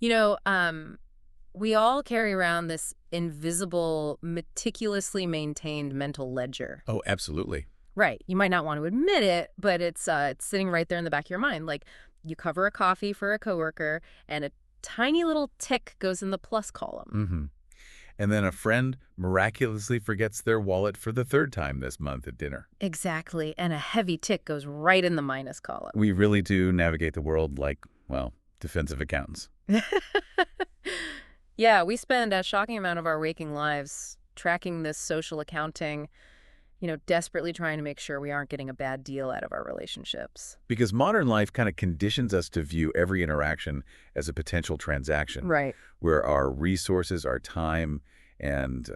You know, we all carry around this invisible, meticulously maintained mental ledger. Oh, absolutely. Right. You might not want to admit it, but it's sitting right there in the back of your mind. Like you cover a coffee for a coworker, and a tiny little tick goes in the plus column. hmm And then a friend miraculously forgets their wallet for the third time this month at dinner. Exactly. And a heavy tick goes right in the minus column. We really do navigate the world like, well, defensive accountants. Yeah, we spend a shocking amount of our waking lives tracking this social accounting, desperately trying to make sure we aren't getting a bad deal out of our relationships. Because modern life kind of conditions us to view every interaction as a potential transaction, Right. where our resources, our time, and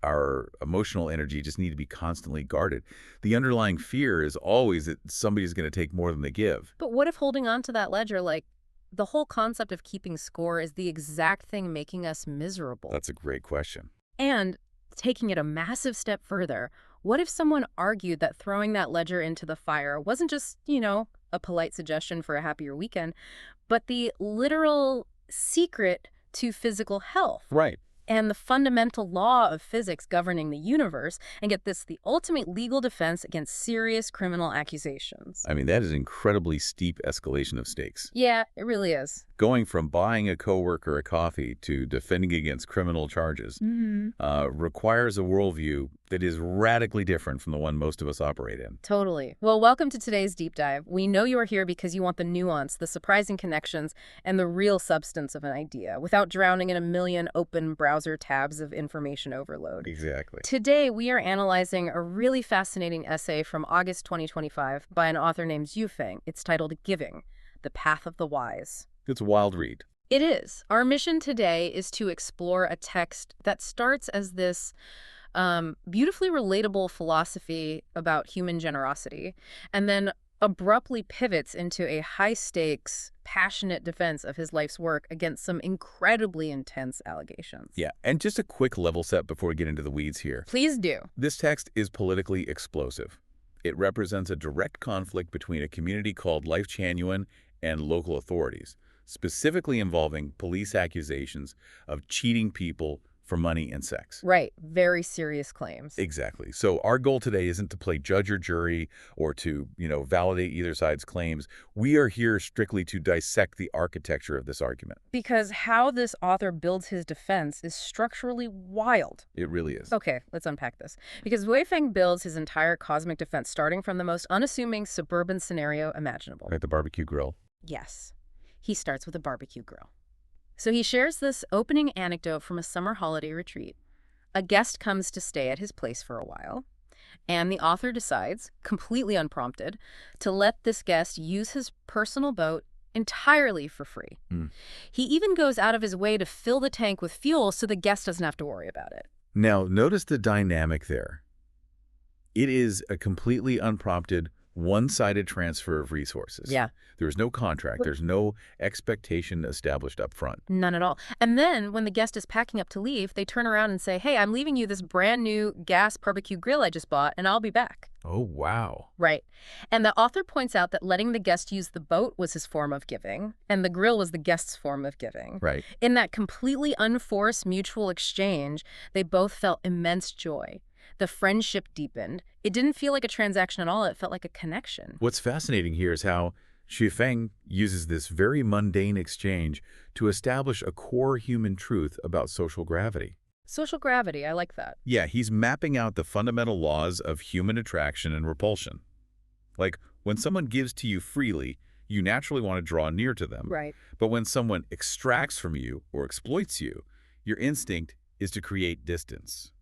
our emotional energy just need to be constantly guarded. The underlying fear is always that somebody's going to take more than they give. But what if holding on to that ledger, like the whole concept of keeping score is the exact thing making us miserable? That's a great question. And taking it a massive step further, what if someone argued that throwing that ledger into the fire wasn't just, a polite suggestion for a happier weekend, but the literal secret to physical health? Right. And the fundamental law of physics governing the universe, and get this, the ultimate legal defense against serious criminal accusations. I mean, that is incredibly steep escalation of stakes. Yeah, it really is. Going from buying a coworker a coffee to defending against criminal charges requires a worldview that is radically different from the one most of us operate in. Totally. Well, welcome to today's deep dive. We know you are here because you want the nuance, the surprising connections, and the real substance of an idea without drowning in a million open browser tabs of information overload. Exactly. Today, we are analyzing a really fascinating essay from August 2025 by an author named Zhu Feng. It's titled Giving, The Path of the Wise. It's a wild read. It is. Our mission today is to explore a text that starts as this beautifully relatable philosophy about human generosity, and then abruptly pivots into a high-stakes, passionate defense of his life's work against some incredibly intense allegations. Yeah, and just a quick level set before we get into the weeds here. Please do. This text is politically explosive. It represents a direct conflict between a community called Lifechanyuan and local authorities, specifically involving police accusations of cheating people for money and sex. Right. Very serious claims. Exactly. So our goal today isn't to play judge or jury or to, validate either side's claims. We are here strictly to dissect the architecture of this argument. Because how this author builds his defense is structurally wild. It really is. Okay, let's unpack this. Because Wei Feng builds his entire cosmic defense starting from the most unassuming suburban scenario imaginable. Right, the barbecue grill. Yes. He starts with a barbecue grill. So he shares this opening anecdote from a summer holiday retreat. A guest comes to stay at his place for a while, and the author decides, completely unprompted, to let this guest use his personal boat entirely for free. He even goes out of his way to fill the tank with fuel so the guest doesn't have to worry about it. Now, notice the dynamic there. It is a completely unprompted, one-sided transfer of resources. Yeah. There's no contract. There's no expectation established up front. None at all. And then when the guest is packing up to leave, they turn around and say, hey, I'm leaving you this brand new gas barbecue grill I just bought, and I'll be back. Oh, wow. Right. And the author points out that letting the guest use the boat was his form of giving, and the grill was the guest's form of giving. Right. In that completely unforced mutual exchange, they both felt immense joy. The friendship deepened. It didn't feel like a transaction at all. It felt like a connection. What's fascinating here is how Xu Feng uses this very mundane exchange to establish a core human truth about social gravity. Social gravity, I like that. Yeah, he's mapping out the fundamental laws of human attraction and repulsion. Like, when someone gives to you freely, you naturally want to draw near to them. Right. But when someone extracts from you or exploits you, your instinct is to create distance.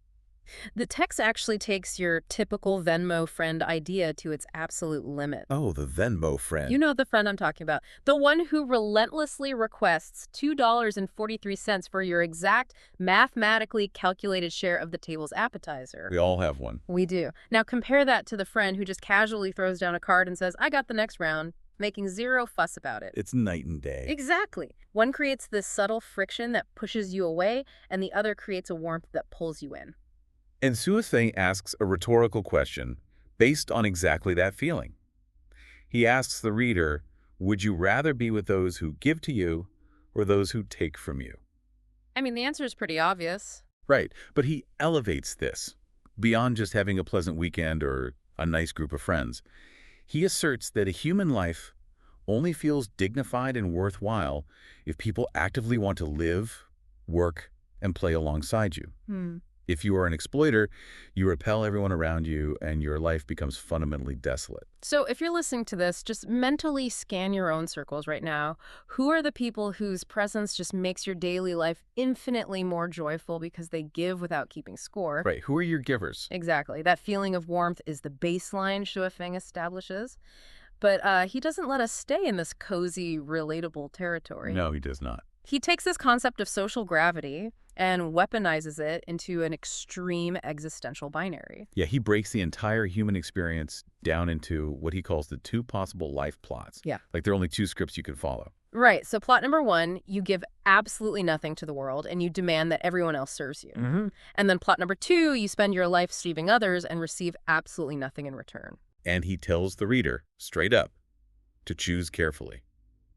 The text actually takes your typical Venmo friend idea to its absolute limit. Oh, the Venmo friend. You know the friend I'm talking about. The one who relentlessly requests $2.43 for your exact mathematically calculated share of the table's appetizer. We all have one. We do. Now compare that to the friend who just casually throws down a card and says, I got the next round, making zero fuss about it. It's night and day. Exactly. One creates this subtle friction that pushes you away, and the other creates a warmth that pulls you in. And Xu Feng asks a rhetorical question based on exactly that feeling. He asks the reader, would you rather be with those who give to you or those who take from you? I mean, the answer is pretty obvious. Right, but he elevates this beyond just having a pleasant weekend or a nice group of friends. He asserts that a human life only feels dignified and worthwhile if people actively want to live, work, and play alongside you. Hmm. If you are an exploiter, you repel everyone around you and your life becomes fundamentally desolate. So if you're listening to this, just mentally scan your own circles right now. Who are the people whose presence just makes your daily life infinitely more joyful because they give without keeping score? Right, who are your givers? Exactly. That feeling of warmth is the baseline Shuafeng establishes. But he doesn't let us stay in this cozy, relatable territory. No, he does not. He takes this concept of social gravity and weaponizes it into an extreme existential binary. Yeah, he breaks the entire human experience down into what he calls the two possible life plots. Yeah. Like there are only two scripts you can follow. Right. So plot number one, you give absolutely nothing to the world and you demand that everyone else serves you. Mm-hmm. And then plot number two, you spend your life serving others and receive absolutely nothing in return. And he tells the reader, straight up, to choose carefully.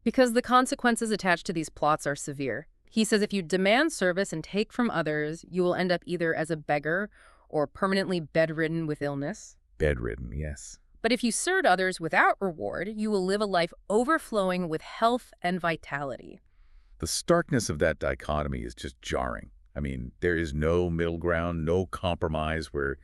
Because the consequences attached to these plots are severe. He says if you demand service and take from others, you will end up either as a beggar or permanently bedridden with illness. Bedridden, yes. But if you serve others without reward, you will live a life overflowing with health and vitality. The starkness of that dichotomy is just jarring. I mean, there is no middle ground, no compromise where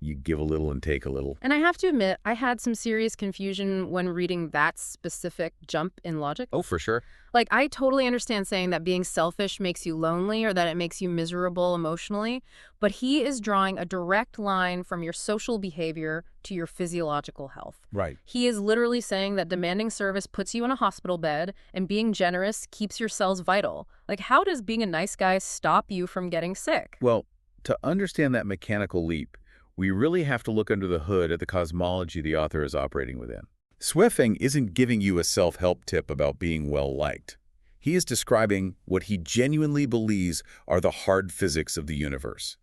you give a little and take a little. And I have to admit, I had some serious confusion when reading that specific jump in logic. Oh, for sure. Like, I totally understand saying that being selfish makes you lonely or that it makes you miserable emotionally, but he is drawing a direct line from your social behavior to your physiological health. Right. He is literally saying that demanding service puts you in a hospital bed and being generous keeps your cells vital. Like, how does being a nice guy stop you from getting sick? Well, to understand that mechanical leap, we really have to look under the hood at the cosmology the author is operating within. Shuafeng isn't giving you a self-help tip about being well-liked. He is describing what he genuinely believes are the hard physics of the universe.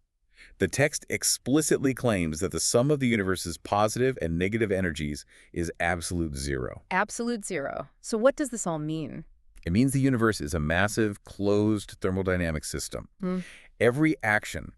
The text explicitly claims that the sum of the universe's positive and negative energies is absolute zero. Absolute zero. So what does this all mean? It means the universe is a massive, closed thermodynamic system. Every action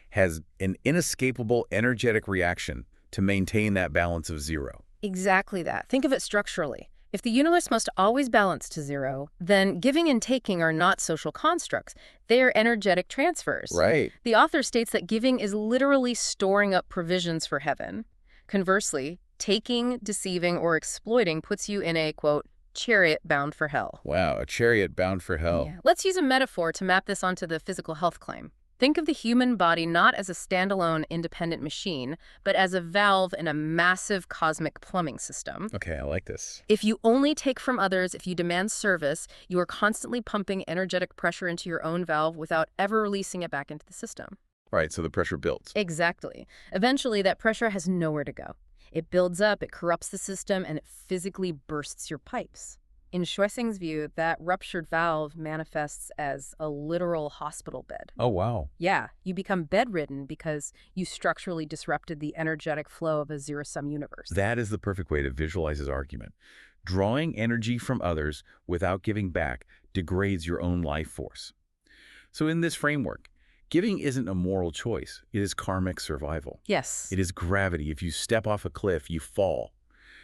has an inescapable energetic reaction to maintain that balance of zero. Exactly that. Think of it structurally. If the universe must always balance to zero, then giving and taking are not social constructs. They are energetic transfers. Right. The author states that giving is literally storing up provisions for heaven. Conversely, taking, deceiving, or exploiting puts you in a, quote, chariot bound for hell. Wow, a chariot bound for hell. Yeah. Let's use a metaphor to map this onto the physical health claim. Think of the human body not as a standalone independent machine, but as a valve in a massive cosmic plumbing system. Okay, I like this. If you only take from others, if you demand service, you are constantly pumping energetic pressure into your own valve without ever releasing it back into the system. Right, so the pressure builds. Exactly. Eventually, that pressure has nowhere to go. It builds up, it corrupts the system, and it physically bursts your pipes. In Shuafeng's view, that ruptured valve manifests as a literal hospital bed. Oh, wow. Yeah, you become bedridden because you structurally disrupted the energetic flow of a zero-sum universe. That is the perfect way to visualize his argument. Drawing energy from others without giving back degrades your own life force. So in this framework, giving isn't a moral choice. It is karmic survival. Yes. It is gravity. If you step off a cliff, you fall.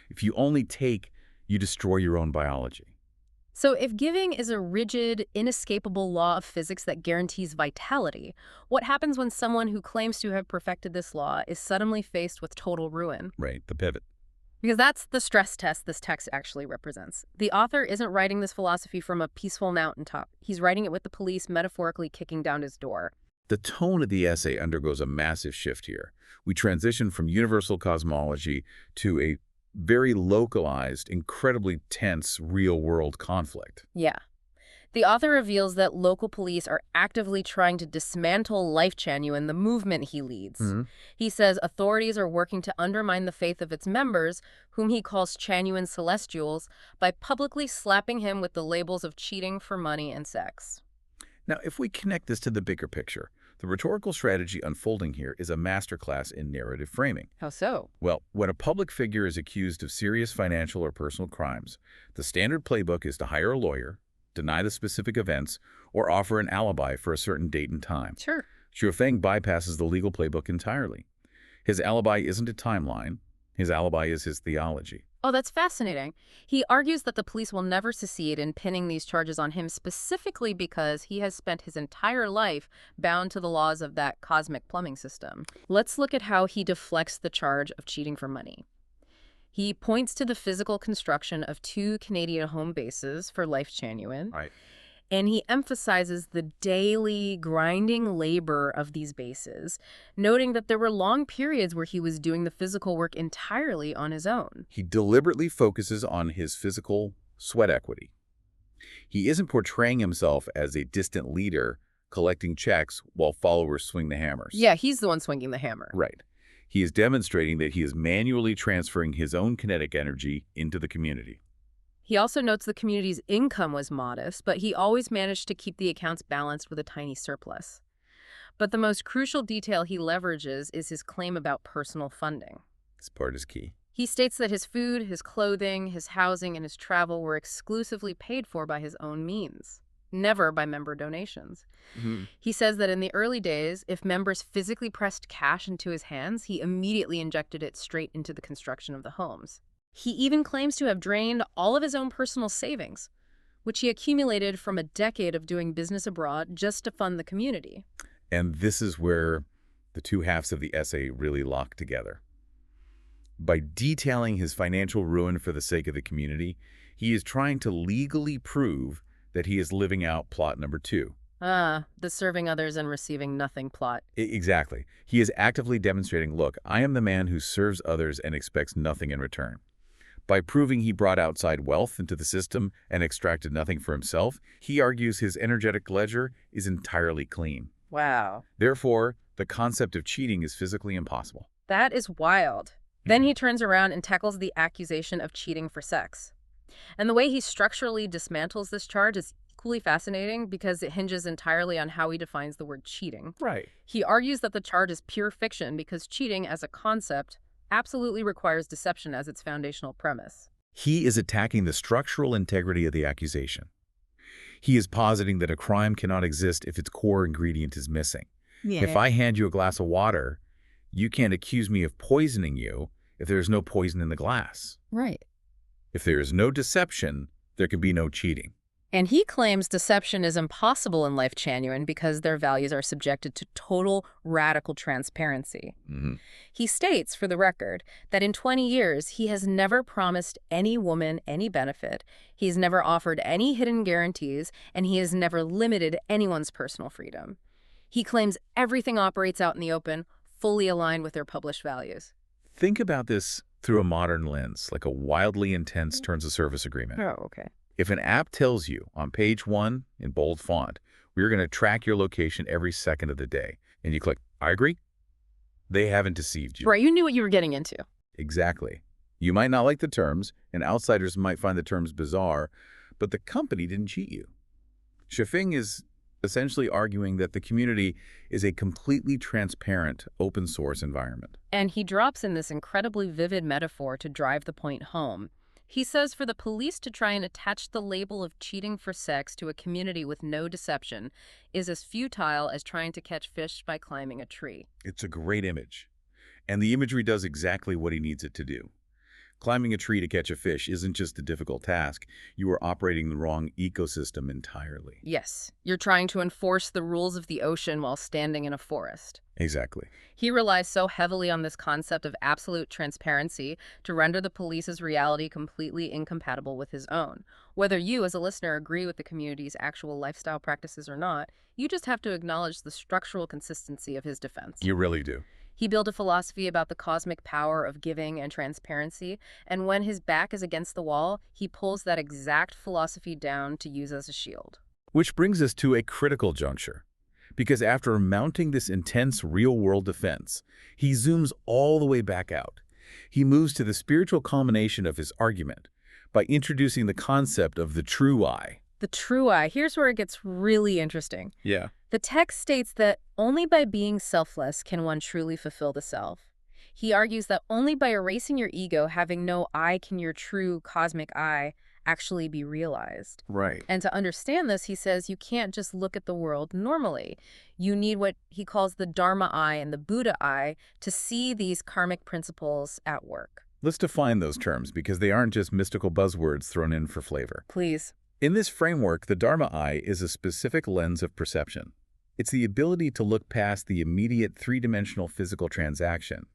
If you only take, you destroy your own biology. So if giving is a rigid, inescapable law of physics that guarantees vitality, what happens when someone who claims to have perfected this law is suddenly faced with total ruin? Right, the pivot. Because that's the stress test this text actually represents. The author isn't writing this philosophy from a peaceful mountaintop. He's writing it with the police metaphorically kicking down his door. The tone of the essay undergoes a massive shift here. We transition from universal cosmology to a very localized, incredibly tense, real-world conflict. Yeah. The author reveals that local police are actively trying to dismantle Lifechanyuan, the movement he leads. He says authorities are working to undermine the faith of its members, whom he calls Chanyuan Celestials, by publicly slapping him with the labels of cheating for money and sex. Now, if we connect this to the bigger picture, the rhetorical strategy unfolding here is a masterclass in narrative framing. How so? Well, when a public figure is accused of serious financial or personal crimes, the standard playbook is to hire a lawyer, deny the specific events, or offer an alibi for a certain date and time. Sure. Feng bypasses the legal playbook entirely. His alibi isn't a timeline. His alibi is his theology. Oh, that's fascinating. He argues that the police will never succeed in pinning these charges on him specifically because he has spent his entire life bound to the laws of that cosmic plumbing system. Let's look at how he deflects the charge of cheating for money. He points to the physical construction of 2 Canadian home bases for Lifechanyuan, Right. and he emphasizes the daily grinding labor of these bases, noting that there were long periods where he was doing the physical work entirely on his own. He deliberately focuses on his physical sweat equity. He isn't portraying himself as a distant leader collecting checks while followers swing the hammers. Yeah, he's the one swinging the hammer. Right. He is demonstrating that he is manually transferring his own kinetic energy into the community. He also notes the community's income was modest, but he always managed to keep the accounts balanced with a tiny surplus. But the most crucial detail he leverages is his claim about personal funding. This part is key. He states that his food, his clothing, his housing, and his travel were exclusively paid for by his own means, never by member donations. He says that in the early days, if members physically pressed cash into his hands, he immediately injected it straight into the construction of the homes. He even claims to have drained all of his own personal savings, which he accumulated from a decade of doing business abroad just to fund the community. And this is where the two halves of the essay really lock together. By detailing his financial ruin for the sake of the community, he is trying to legally prove that he is living out plot number 2. The serving others and receiving nothing plot. Exactly. He is actively demonstrating, look, I am the man who serves others and expects nothing in return. By proving he brought outside wealth into the system and extracted nothing for himself, he argues his energetic ledger is entirely clean. Wow. Therefore, the concept of cheating is physically impossible. That is wild. Then he turns around and tackles the accusation of cheating for sex. And the way he structurally dismantles this charge is equally fascinating because it hinges entirely on how he defines the word cheating. Right. He argues that the charge is pure fiction because cheating as a concept absolutely requires deception as its foundational premise. He is attacking the structural integrity of the accusation. He is positing that a crime cannot exist if its core ingredient is missing. Yeah. If I hand you a glass of water, you can't accuse me of poisoning you if there is no poison in the glass. Right. If there is no deception, there can be no cheating. And he claims deception is impossible in Lifechanyuan because their values are subjected to total, radical transparency. He states, for the record, that in 20 years, he has never promised any woman any benefit, he's never offered any hidden guarantees, and he has never limited anyone's personal freedom. He claims everything operates out in the open, fully aligned with their published values. Think about this through a modern lens, like a wildly intense terms of service agreement. Oh, okay. If an app tells you on page 1 in bold font, we're going to track your location every second of the day, and you click, I agree, they haven't deceived you. Right, you knew what you were getting into. Exactly. You might not like the terms, and outsiders might find the terms bizarre, but the company didn't cheat you. Feng is essentially arguing that the community is a completely transparent, open source environment. And he drops in this incredibly vivid metaphor to drive the point home. He says for the police to try and attach the label of cheating for sex to a community with no deception is as futile as trying to catch fish by climbing a tree. It's a great image, and the imagery does exactly what he needs it to do. Climbing a tree to catch a fish isn't just a difficult task. You are operating the wrong ecosystem entirely. Yes, you're trying to enforce the rules of the ocean while standing in a forest. Exactly. He relies so heavily on this concept of absolute transparency to render the police's reality completely incompatible with his own. Whether you, as a listener, agree with the community's actual lifestyle practices or not, you just have to acknowledge the structural consistency of his defense. You really do. He built a philosophy about the cosmic power of giving and transparency, and when his back is against the wall, he pulls that exact philosophy down to use as a shield. Which brings us to a critical juncture. Because after mounting this intense real-world defense, he zooms all the way back out. He moves to the spiritual culmination of his argument by introducing the concept of the true I. The true I. Here's where it gets really interesting. Yeah. The text states that only by being selfless can one truly fulfill the self. He argues that only by erasing your ego, having no I, can your true cosmic I actually be realized. Right. And to understand this, he says you can't just look at the world normally. You need what he calls the Dharma eye and the Buddha eye to see these karmic principles at work. Let's define those terms because they aren't just mystical buzzwords thrown in for flavor. Please. In this framework, the Dharma eye is a specific lens of perception. It's the ability to look past the immediate three-dimensional physical transaction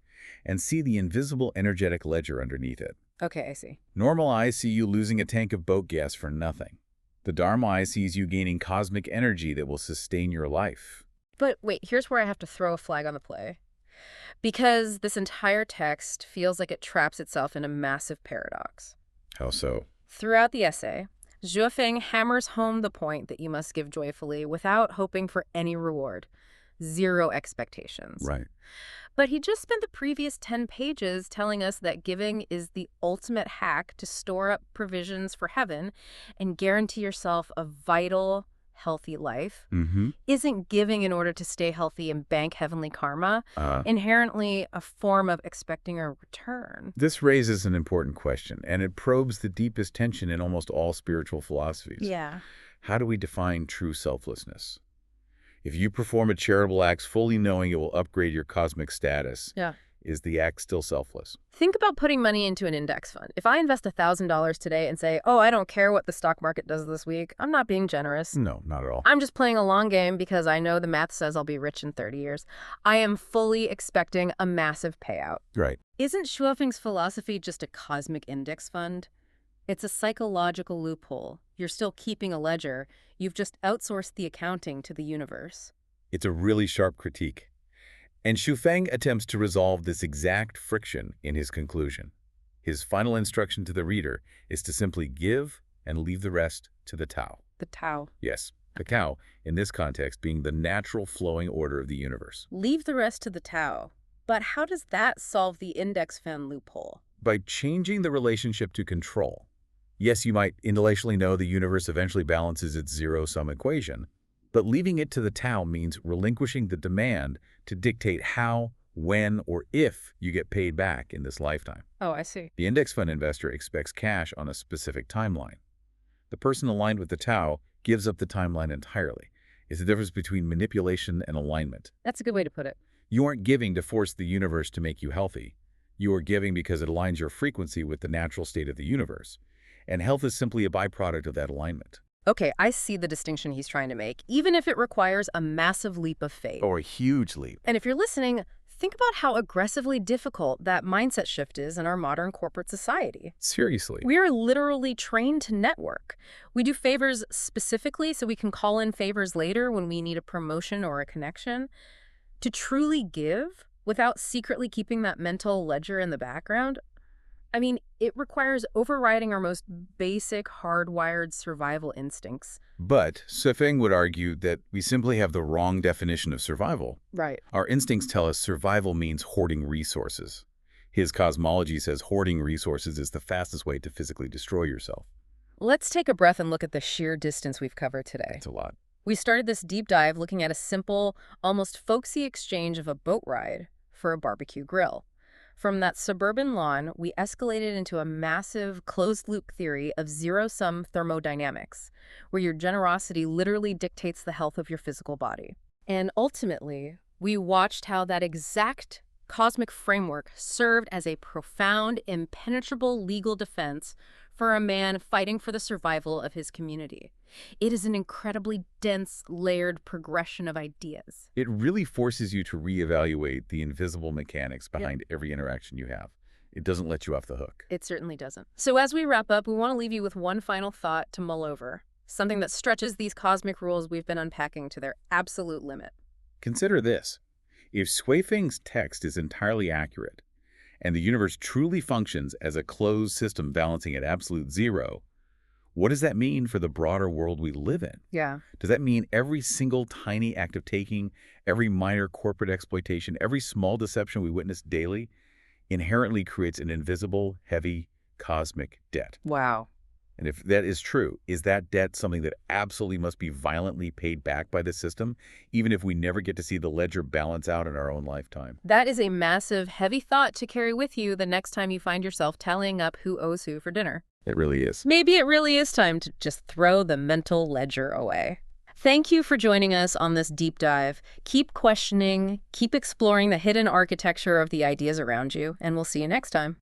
and see the invisible energetic ledger underneath it. Okay, I see. Normal eyes see you losing a tank of boat gas for nothing. The Dharma eye sees you gaining cosmic energy that will sustain your life. But wait, here's where I have to throw a flag on the play. Because this entire text feels like it traps itself in a massive paradox. How so? Throughout the essay, Zhuofeng hammers home the point that you must give joyfully without hoping for any reward. Zero expectations. Right. But he just spent the previous 10 pages telling us that giving is the ultimate hack to store up provisions for heaven and guarantee yourself a vital, healthy life. Isn't giving in order to stay healthy and bank heavenly karma inherently a form of expecting a return? This raises an important question, and it probes the deepest tension in almost all spiritual philosophies. Yeah. How do we define true selflessness? If you perform a charitable act fully knowing it will upgrade your cosmic status, is the act still selfless? Think about putting money into an index fund. If I invest $1,000 today and say, oh, I don't care what the stock market does this week, I'm not being generous. No, not at all. I'm just playing a long game because I know the math says I'll be rich in 30 years. I am fully expecting a massive payout. Right. Isn't Zhuofeng's philosophy just a cosmic index fund? It's a psychological loophole. You're still keeping a ledger. You've just outsourced the accounting to the universe. It's a really sharp critique. And Zhuofeng attempts to resolve this exact friction in his conclusion. His final instruction to the reader is to simply give and leave the rest to the Tao. The Tao. Yes, the Tao, in this context, being the natural flowing order of the universe. Leave the rest to the Tao. But how does that solve the index fund loophole? By changing the relationship to control. Yes, you might intellectually know the universe eventually balances its zero-sum equation, but leaving it to the Tao means relinquishing the demand to dictate how, when, or if you get paid back in this lifetime. Oh, I see. The index fund investor expects cash on a specific timeline. The person aligned with the Tao gives up the timeline entirely. It's the difference between manipulation and alignment. That's a good way to put it. You aren't giving to force the universe to make you healthy. You are giving because it aligns your frequency with the natural state of the universe. And health is simply a byproduct of that alignment. Okay, I see the distinction he's trying to make, even if it requires a massive leap of faith. Or a huge leap. And if you're listening, think about how aggressively difficult that mindset shift is in our modern corporate society. Seriously. We are literally trained to network. We do favors specifically so we can call in favors later when we need a promotion or a connection. To truly give without secretly keeping that mental ledger in the background, I mean, it requires overriding our most basic, hardwired survival instincts. But Zhuofeng would argue that we simply have the wrong definition of survival. Right. Our instincts tell us survival means hoarding resources. His cosmology says hoarding resources is the fastest way to physically destroy yourself. Let's take a breath and look at the sheer distance we've covered today. It's a lot. We started this deep dive looking at a simple, almost folksy exchange of a boat ride for a barbecue grill. From that suburban lawn, we escalated into a massive closed-loop theory of zero-sum thermodynamics, where your generosity literally dictates the health of your physical body. And ultimately, we watched how that exact cosmic framework served as a profound, impenetrable legal defense for a man fighting for the survival of his community. It is an incredibly dense, layered progression of ideas. It really forces you to reevaluate the invisible mechanics behind every interaction you have. It doesn't let you off the hook. It certainly doesn't. So as we wrap up, we want to leave you with one final thought to mull over, something that stretches these cosmic rules we've been unpacking to their absolute limit. Consider this. If Zhuofeng's text is entirely accurate, and the universe truly functions as a closed system balancing at absolute zero, what does that mean for the broader world we live in? Yeah. Does that mean every single tiny act of taking, every minor corporate exploitation, every small deception we witness daily inherently creates an invisible, heavy, cosmic debt? Wow. And if that is true, is that debt something that absolutely must be violently paid back by the system, even if we never get to see the ledger balance out in our own lifetime? That is a massive, heavy thought to carry with you the next time you find yourself tallying up who owes who for dinner. It really is. Maybe it really is time to just throw the mental ledger away. Thank you for joining us on this deep dive. Keep questioning, keep exploring the hidden architecture of the ideas around you, and we'll see you next time.